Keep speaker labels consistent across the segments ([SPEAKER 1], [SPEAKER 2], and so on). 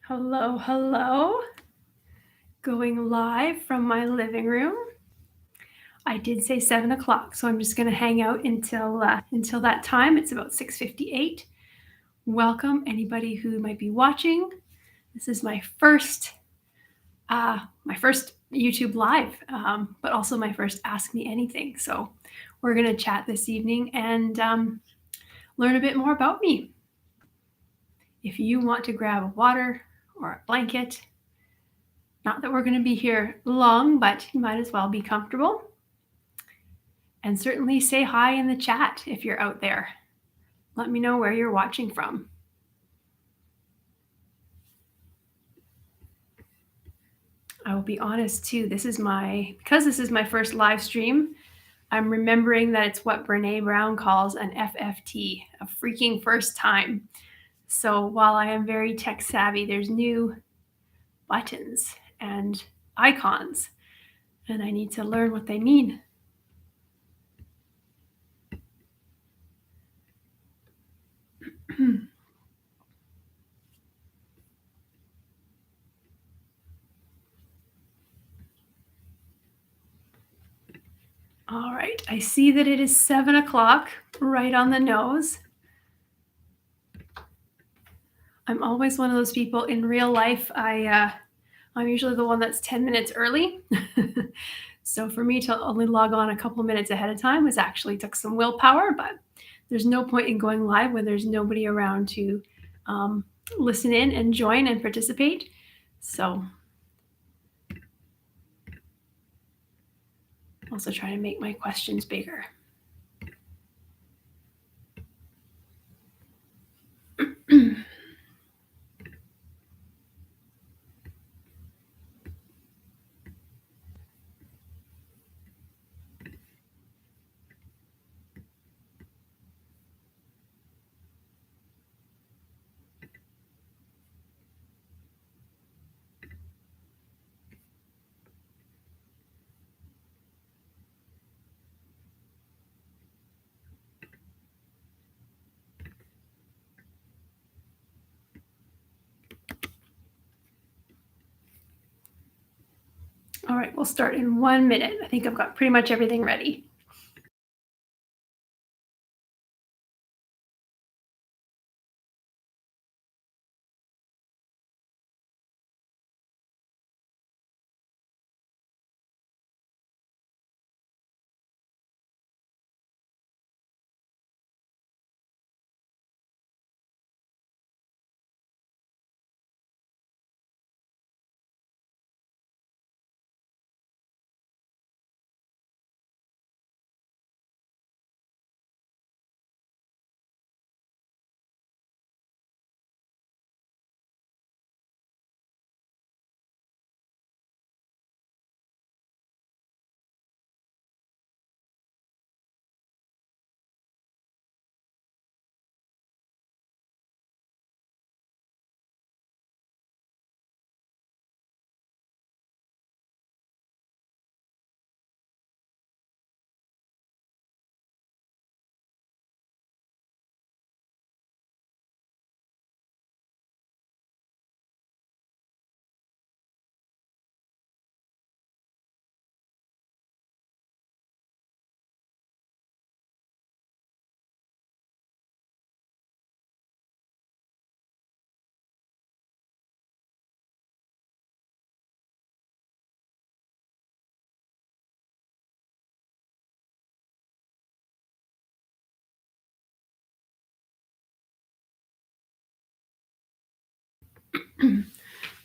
[SPEAKER 1] Hello, hello. Going live from my living room. I did say 7 o'clock, so I'm just going to hang out until that time. It's about 6:58. Welcome anybody who might be watching. This is my first YouTube live, but also my first Ask Me Anything. So we're going to chat this evening and learn a bit more about me. If you want to grab a water or a blanket, not that we're going to be here long, but you might as well be comfortable. And certainly say hi in the chat if you're out there. Let me know where you're watching from. I will be honest too, because this is my first live stream, I'm remembering that it's what Brene Brown calls an FFT, a freaking first time. So while I am very tech savvy, there's new buttons and icons, and I need to learn what they mean. All right, I see that it is 7 o'clock, right on the nose. I'm always one of those people in real life. I'm usually the one that's 10 minutes early. So for me to only log on a couple minutes ahead of time took some willpower, but there's no point in going live when there's nobody around to listen in and join and participate. So also try to make my questions bigger. All right, we'll start in 1 minute. I think I've got pretty much everything ready.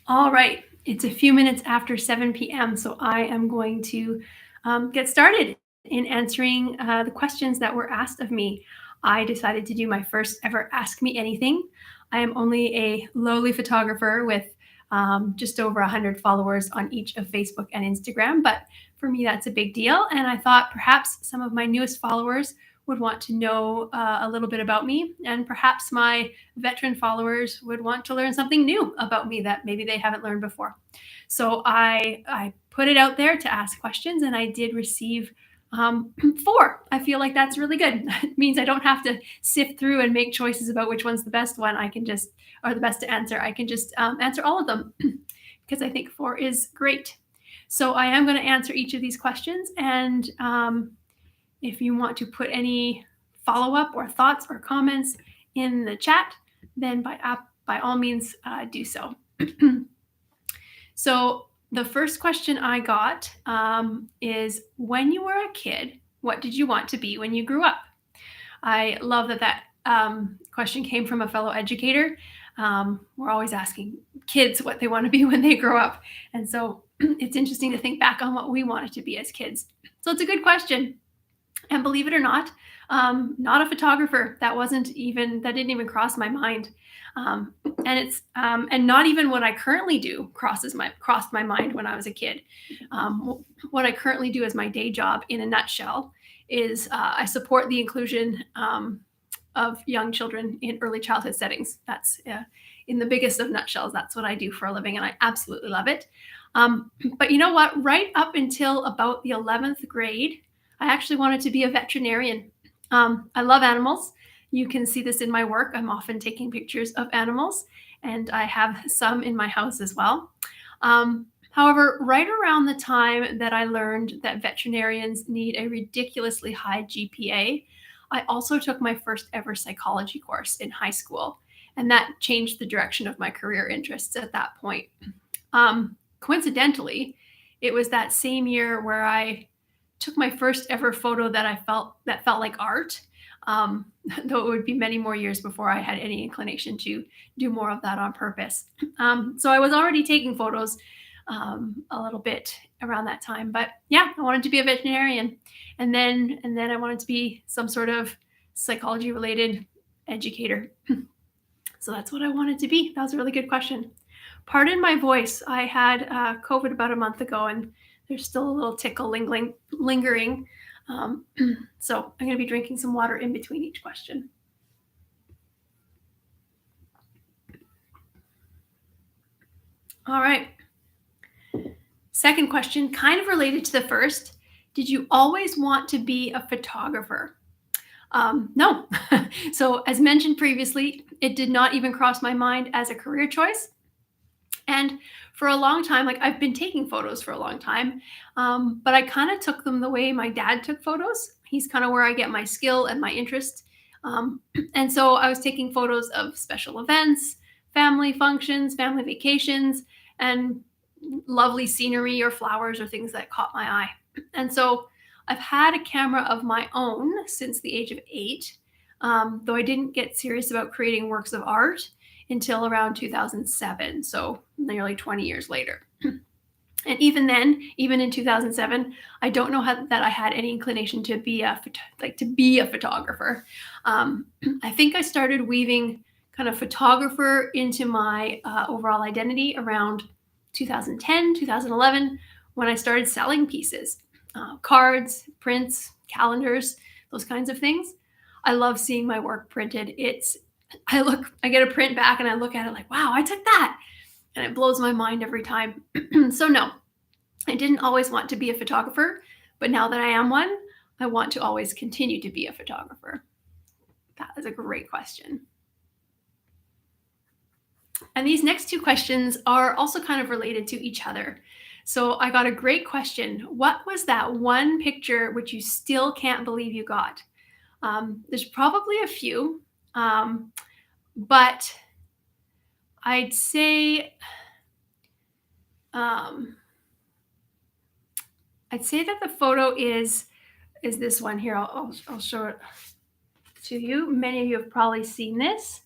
[SPEAKER 1] All right, it's a few minutes after 7 p.m., so I am going to get started in answering the questions that were asked of me. I decided to do my first ever Ask Me Anything. I am only a lowly photographer with just over 100 followers on each of Facebook and Instagram, but for me, that's a big deal. And I thought perhaps some of my newest followers would want to know a little bit about me, and perhaps my veteran followers would want to learn something new about me that maybe they haven't learned before. So I put it out there to ask questions, and I did receive Four. I feel like that's really good. It means I don't have to sift through and make choices about which one's the best one. I can just, or the best to answer. I can just answer all of them because I think four is great. So I am going to answer each of these questions. And if you want to put any follow up or thoughts or comments in the chat, then by all means do so. So the first question I got is, when you were a kid, what did you want to be when you grew up? I love that question came from a fellow educator. We're always asking kids what they want to be when they grow up. And so it's interesting to think back on what we wanted to be as kids. So it's a good question. And believe it or not a photographer. That didn't even cross my mind. And not even what I currently do crossed my mind when I was a kid. What I currently do as my day job, in a nutshell, is I support the inclusion of young children in early childhood settings. That's in the biggest of nutshells. That's what I do for a living, and I absolutely love it. But you know what? Right up until about the 11th grade, I actually wanted to be a veterinarian. I love animals. You can see this in my work. I'm often taking pictures of animals, and I have some in my house as well. However, right around the time that I learned that veterinarians need a ridiculously high GPA, I also took my first ever psychology course in high school, and that changed the direction of my career interests at that point. Coincidentally, it was that same year where I took my first ever photo that felt like art. Though it would be many more years before I had any inclination to do more of that on purpose. So I was already taking photos a little bit around that time, but yeah, I wanted to be a veterinarian, and then I wanted to be some sort of psychology related educator. So that's what I wanted to be. That was a really good question. Pardon my voice. I had COVID about a month ago, and there's still a little tickle lingering. So I'm going to be drinking some water in between each question. All right. Second question, kind of related to the first. Did you always want to be a photographer? No. So as mentioned previously, it did not even cross my mind as a career choice. And for a long time, like, I've been taking photos for a long time, but I kind of took them the way my dad took photos. He's kind of where I get my skill and my interest. And so I was taking photos of special events, family functions, family vacations, and lovely scenery or flowers or things that caught my eye. And so I've had a camera of my own since the age of 8, though I didn't get serious about creating works of art until around 2007, so nearly 20 years later. And even then, even in 2007, I don't know that I had any inclination to be a photographer. I think I started weaving kind of photographer into my overall identity around 2010, 2011, when I started selling pieces, cards, prints, calendars, those kinds of things. I love seeing my work printed. I get a print back and I look at it like, wow, I took that. And it blows my mind every time. So no, I didn't always want to be a photographer, but now that I am one, I want to always continue to be a photographer. That is a great question. And these next two questions are also kind of related to each other. So I got a great question. What was that one picture which you still can't believe you got? There's probably a few, but I'd say that the photo is this one here. I'll show it to you. Many of you have probably seen this.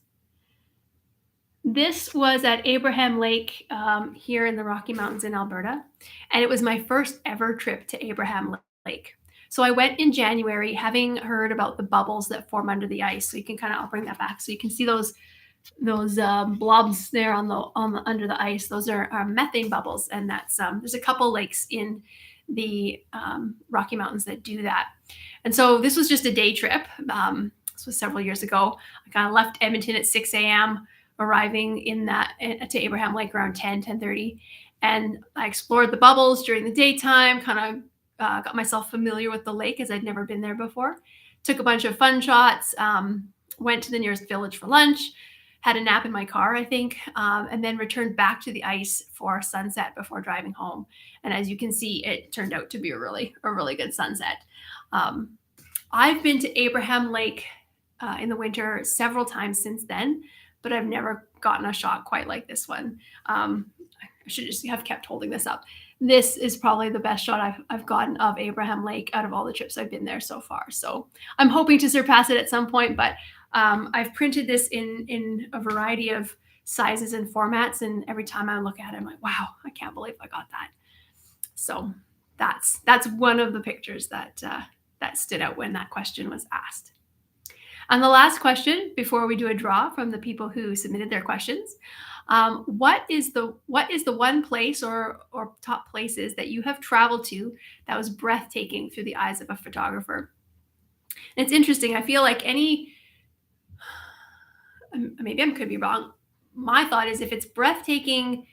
[SPEAKER 1] This was at Abraham Lake here in the Rocky Mountains in Alberta, and it was my first ever trip to Abraham Lake. So I went in January, having heard about the bubbles that form under the ice. So you can I'll bring that back, so you can see those blobs there on the under the ice. Those are methane bubbles, and that's there's a couple lakes in the Rocky Mountains that do that. And so this was just a day trip. This was several years ago. I kind of left Edmonton at 6 a.m., arriving to Abraham Lake around 10:30, and I explored the bubbles during the daytime, kind of got myself familiar with the lake as I'd never been there before. Took a bunch of fun shots, went to the nearest village for lunch, had a nap in my car, I think, and then returned back to the ice for sunset before driving home. And as you can see, it turned out to be a really good sunset. Um, I've been to Abraham Lake in the winter several times since then, but I've never gotten a shot quite like this one. I should just have kept holding this up. This is probably the best shot I've gotten of Abraham Lake out of all the trips I've been there so far. So I'm hoping to surpass it at some point, but I've printed this in a variety of sizes and formats, and every time I look at it, I'm like, wow, I can't believe I got that. So that's one of the pictures that that stood out when that question was asked. And the last question before we do a draw from the people who submitted their questions, what is the one place or top places that you have traveled to that was breathtaking through the eyes of a photographer? And it's interesting. I feel like maybe I could be wrong. My thought is if it's breathtaking,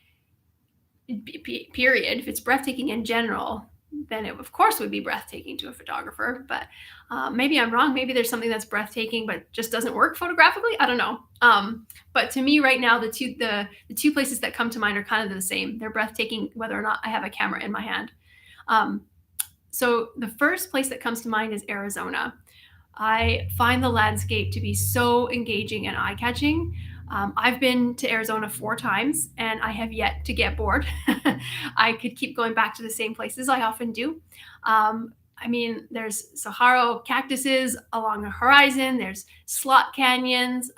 [SPEAKER 1] period, if it's breathtaking in general, then it of course would be breathtaking to a photographer. But maybe I'm wrong. Maybe there's something that's breathtaking but just doesn't work photographically. I don't know. But to me right now, the two places that come to mind are kind of the same. They're breathtaking whether or not I have a camera in my hand. So the first place that comes to mind is Arizona. I find the landscape to be so engaging and eye-catching. I've been to Arizona 4 times and I have yet to get bored. I could keep going back to the same places. I often do. I mean, there's saguaro cactuses along the horizon. There's slot canyons,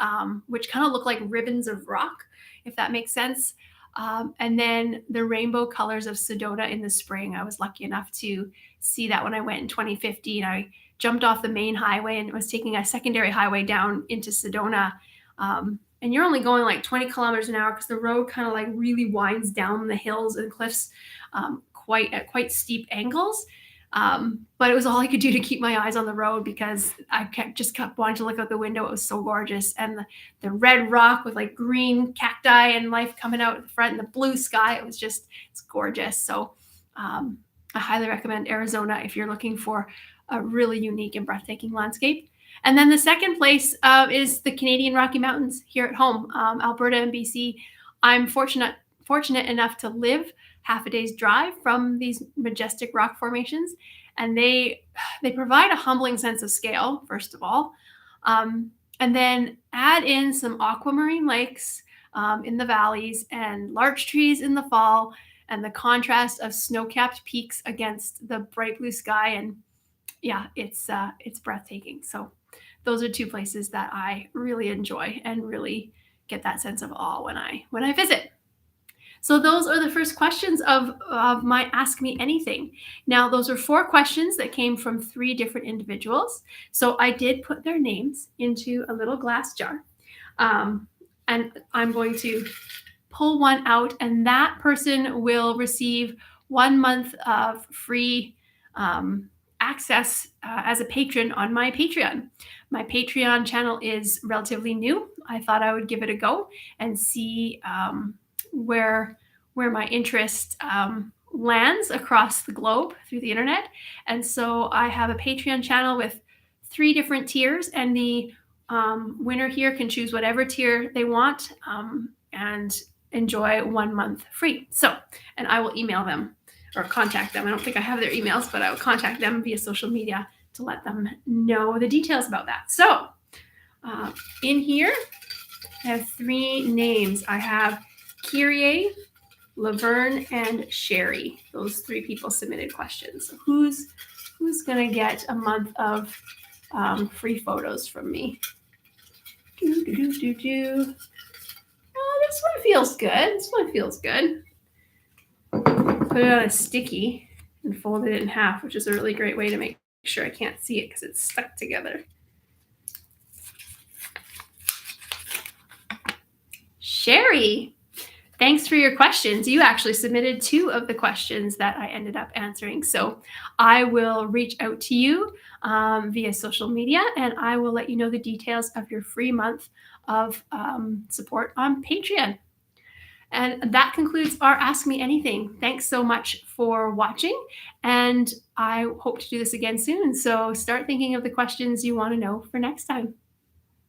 [SPEAKER 1] which kind of look like ribbons of rock, if that makes sense. And then the rainbow colors of Sedona in the spring. I was lucky enough to see that when I went in 2015. I jumped off the main highway and was taking a secondary highway down into Sedona. And you're only going like 20 kilometers an hour because the road kind of like really winds down the hills and cliffs at quite steep angles. But it was all I could do to keep my eyes on the road because I just kept wanting to look out the window. It was so gorgeous. And the red rock with like green cacti and life coming out the front and the blue sky, it's gorgeous. So I highly recommend Arizona if you're looking for a really unique and breathtaking landscape. And then the second place is the Canadian Rocky Mountains here at home, Alberta and BC. I'm fortunate enough to live half a day's drive from these majestic rock formations, and they provide a humbling sense of scale, first of all, and then add in some aquamarine lakes in the valleys and larch trees in the fall, and the contrast of snow-capped peaks against the bright blue sky. And yeah, it's breathtaking. So those are 2 places that I really enjoy and really get that sense of awe when I visit. So those are the first questions of my Ask Me Anything. Now, those are 4 questions that came from 3 different individuals. So I did put their names into a little glass jar. And I'm going to pull one out, and that person will receive 1 month of free access as a patron on my Patreon. My Patreon channel is relatively new. I thought I would give it a go and see where my interest lands across the globe through the internet. And so I have a Patreon channel with 3 different tiers, and the winner here can choose whatever tier they want and enjoy 1 month free. So, and I will email them or contact them. I don't think I have their emails, but I will contact them via social media to let them know the details about that. So in here, I have 3 names. I have Kyrie, Laverne, and Sherry. Those 3 people submitted questions. So who's going to get a month of free photos from me? Oh, this one feels good. This one feels good. Put it on a sticky and fold it in half, which is a really great way to make sure I can't see it because it's stuck together. Sherry, thanks for your questions. You actually submitted 2 of the questions that I ended up answering. So I will reach out to you via social media, and I will let you know the details of your free month of support on Patreon. And that concludes our Ask Me Anything. Thanks so much for watching, and I hope to do this again soon. So start thinking of the questions you want to know for next time.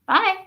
[SPEAKER 1] Bye.